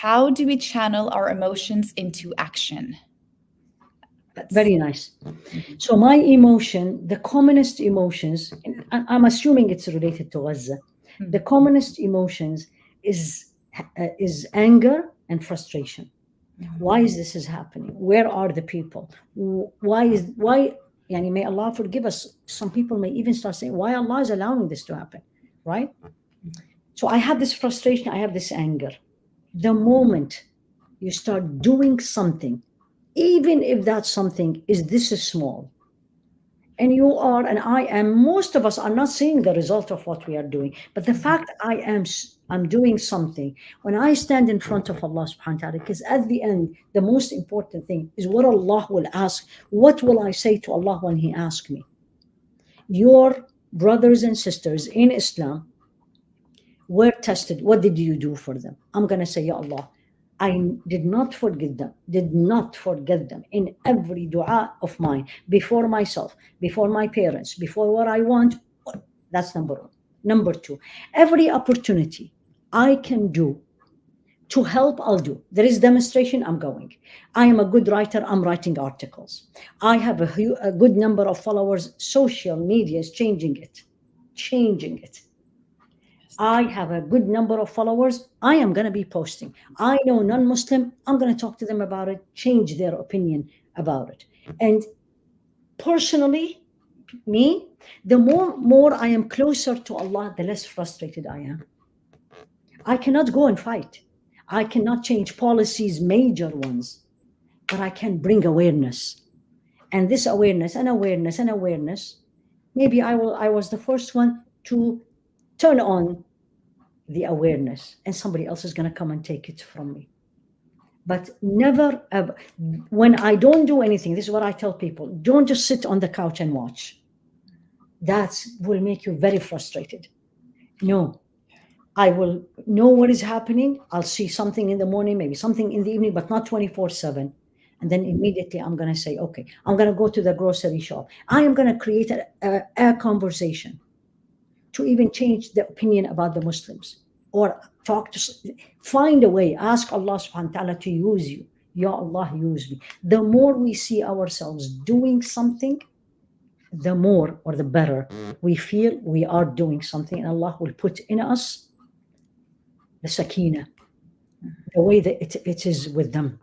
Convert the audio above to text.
how do we channel our emotions into action? Very nice. So my emotion, the commonest emotions, and I'm assuming it's related to Gaza. The commonest emotions is anger and frustration. Why is this is happening? Where are the people? Why? Yani may Allah forgive us. Some people may even start saying, why Allah is allowing this to happen, right? So I have this frustration, I have this anger. The moment you start doing something, even if that something is this small, and you are, and I am, most of us are not seeing the result of what we are doing, but the fact I'm doing something, when I stand in front of Allah subhanahu wa ta'ala, because at the end, the most important thing is what Allah will ask. What will I say to Allah when He asks me? Your brothers and sisters in Islam were tested. What did you do for them? I'm going to say, Ya Allah, I did not forget them in every dua of mine, before myself, before my parents, before what I want. That's number one. Number two, every opportunity I can do to help, I'll do. There is demonstration, I'm going. I am a good writer, I'm writing articles. I have a good number of followers. Social media is changing it. I have a good number of followers. I am going to be posting. I know non-Muslim, I'm going to talk to them about it, change their opinion about it. And personally, me, the more I am closer to Allah, the less frustrated I am. I cannot go and fight. I cannot change policies, major ones, but I can bring awareness. And this awareness, maybe I was the first one to turn on the awareness, and somebody else is going to come and take it from me. But never ever, when I don't do anything, this is what I tell people, don't just sit on the couch and watch. That will make you very frustrated. No, I will know what is happening. I'll see something in the morning, maybe something in the evening, but not 24/7. And then immediately I'm going to say, okay, I'm going to go to the grocery shop. I am going to create a conversation to even change the opinion about the Muslims, or find a way, ask Allah subhanahu wa ta'ala to use you. Ya Allah, use me. The more we see ourselves doing something, the more or the better we feel we are doing something, and Allah will put in us the sakina, the way that it is with them.